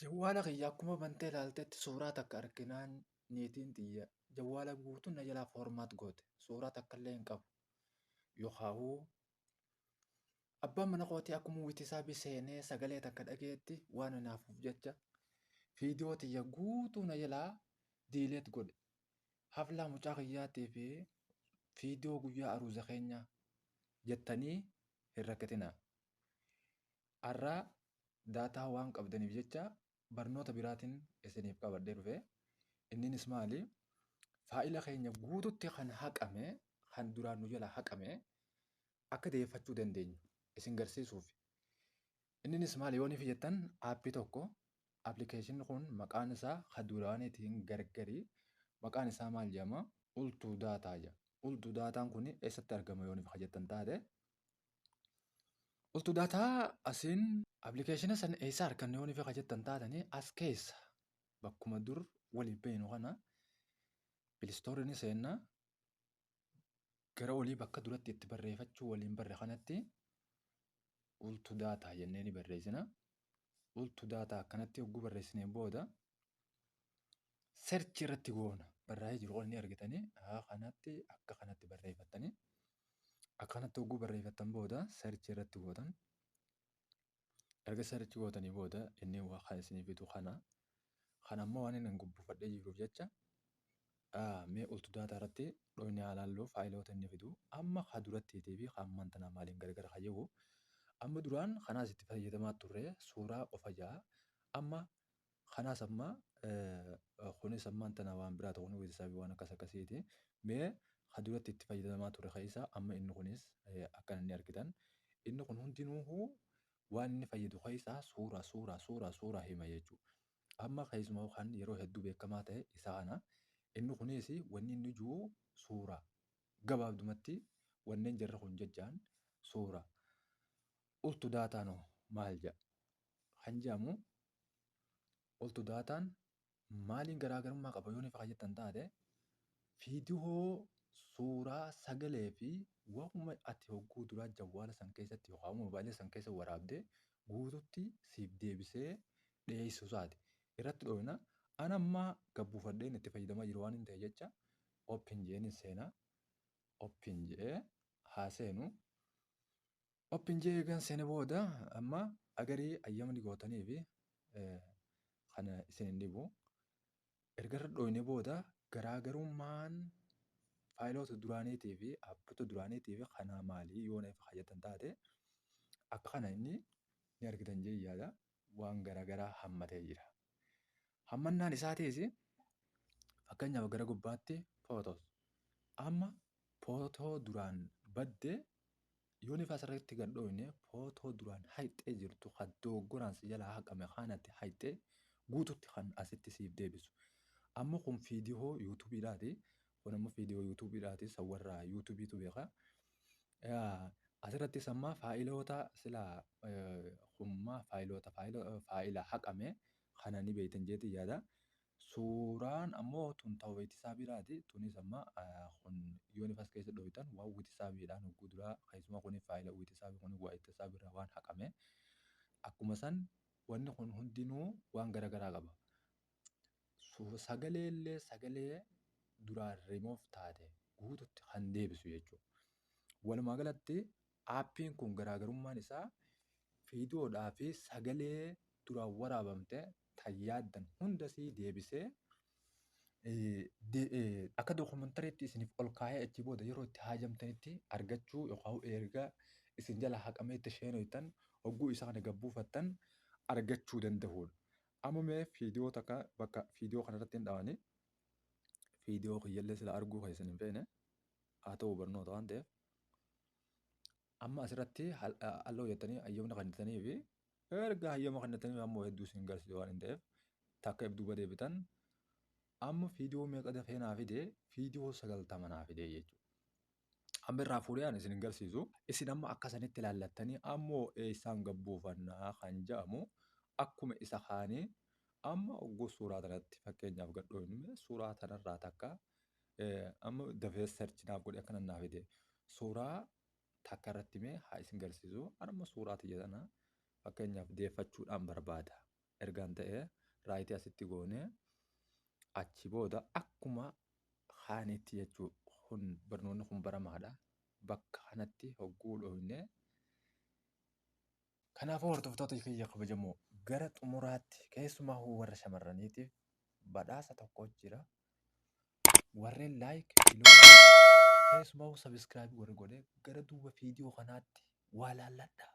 Jawwaala kiyya akkuma bantee ilaaltetti suuraa takka arginaan niitiin xiyya jawwaala guutuun na jalaa foormaat goote suuraa takka illee hin qabu. Yookaawuu abbaan mana kootii akkuma witisaa biseenee sagalee takka dhageetti waan hinaafuuf jecha viidiyoo xiyya guutuu na jalaa diileet godhe. Haflaa mucaa kiyyaatii fi viidiyoo guyyaa aruuza keenyaa jettanii hin rakkatinaa. Har'aa daataa waan qabdaniif jecha barnoota biraatiin isiniif qabadhee dhufe. Inninis maali? Faayila keenya guututti kan haqame, kan duraan nu jalaa haqame akka deeffachuu dandeenyu isin garsiisuuf. Inninis maali yoo niif jettan aappii tokko appilikeeshinni kun maqaan isaa kan duraaniitiin gargari. Maqaan isaa maal jedhama? Ultuu daataa jedhama. Ultuu daataan kun eessatti argama yoo niif jettan taate? Ultuu daataa asiin appilikeeshina san eessa arganna yoo niif jettan taatanii as keessa bakkuma dur waliif beenu kana Piilistooriin seenna gara olii bakka duratti itti barreeffachuu waliin barre kanatti ultuu daataa jennee ni barreessina. Ultuu daataa akkanatti hogguu barreessineen booda search irratti goona. Barraa'ee jiru ol ni argitanii kanatti akka kanatti barreeffattanii akkanatti hogguu barreeffattan booda search irratti gootan. Erga search gootanii booda inni waan isiniif fidu kana ammoo waan inni gubbufadhee jiruuf jecha mee ultuu daataa irratti dhoofnee haalalluu faayiloota inni fidu amma haa durattiitii fi haa ammaan tanaa maaliin gargar haa jiru. Amma duraan kanaas itti fayyadamaa turre suuraa qofa ja'a. Amma kanaas amma kunis ammaan tanaa waan biraa ta'uun walitti waan akkas akkasiiti. Mee haa duratti itti fayyadamaa turre keessa amma inni kunis akka inni argitan. Inni kun hundinuu waan inni fayyadu keessa suuraa hima jechuudha. Amma keessumaa kan yeroo hedduu beekamaa ta'e isa kana. Inni kunis wanni inni jiru suuraa. Gabaabdumatti wanneen jarra kun jechaan suuraa. Ultuu daataan maal jedha? Kan jedhamu ultuu daataan maaliin garaagarummaa qaba yoo niif jettan taate viidiyoo, suuraa, sagalee fi waanuma ati hogguu duraa jawwaala san keessatti yookaan mobaayilii san keessa waraabdee guututti siif deebisee dhiyeessuu isaati. Irratti dhoofna. Ana ammaa gabbuufadheen itti fayyadamaa jiru waan hin ta'e jecha open jedheen seenaa. Open jedhee haa seenu. Open jedhee eegan seene booda amma agarii ayyamni gootanii fi kana isin hin dhibu. Erga irra dhoofne booda garaagarummaan faayiloota duraaniitii fi aappota duraaniitii fi kanaa maalii yoo niif jettan taate akka kana inni ni argitan jee yaada. Waan garaagaraa hammatee jira. Hammannaan isaatiis fakkeenyaaf gara gubbaatti footos. Amma footoo duraan badde yoo niif asirratti gad dhoofne footoo duraan haqxee jirtu kan dogoggoraan si jalaa haqame kanatti haqxee guututti kan asitti siif deebisu. Amma kun viidiyoo yuutuubiidhaati. Kun ammoo viidiyoo yuutuubiidhaati. Sawwarraa yuutuubiitu beeka. Asirrattis amma faayiloota silaa hummaa faayila haqame kana ni beektan jeetii yaada. Suuraan ammoo tun ta'uu wayitisaa biraati. Tunis amma kun yoo niif as keessa dhooftan waan wayitisaa biidhaan hogguu duraa keessumaa kun faayila wayitisaa kun wayitisaa biraa waan haqame. Akkuma san wanni kun hundinuu waan garaagaraa qaba. Sagalee illee sagalee duraan remove taate guututti kan deebisu jechuudha. Walumaa galatti aappiin kun garaagarummaan isaa viidiyoodhaa fi sagalee duraan waraabamte kan yaaddan hundasii deebisee akka dookumentaariitti isiniif ol kaayee achi booda yeroo itti haajamtanitti argachuu yookaan erga isin jala haqamee itti sheenooytan hogguu isaa kana gabbuufattan argachuu danda'udha. Amma mee viidiyoo takka bakka viidiyoo kanarratti hin dhaabanii viidiyoo kiyyallee sila arguu kan isin hin feene haa ta'u barnoota waan ta'eef. Amma asirratti halluu jettanii hayyamna kannatanii fi erga hayyama kannatanii ammoo hedduu isin garsiisu waan hin ta'eef takka duuba deebitan amma viidiyoo meeqa dafee naa fidee viidiyoo 90 naa fidee jechuudha. Amma irraa fuudhee isin hin garsiisu. Isin amma akka sanitti ilaallattanii ammoo eessaan gabbuufannaa kan jedhamu akkuma isa kaanii amma hogguu suuraa kanatti fakkeenyaaf gad dhoofne suuraa kanarraa takka amma dafee searchinaaf godhe akkana naa fide suuraa takka irratti mee haa isin garsiisu. Amma suuraa tiyya sana fakkeenyaaf deeffachuudhaan barbaada. ergaan ta'ee raayitii asitti goonee achi booda akkuma kaanitti jechuudha. Kun barnoonni kun baramaadha. Bakka kanatti hogguu dhoofnee kanaafuu hordoftoota kiyya kabajamoo gara xumuraatti keessumaa warra shamarraniitiif badhaasa tokko jira. Warreen laayik keessumaa sabiskiraayib warri godhee gara duuba viidiyoo kanaatti waa laalladha.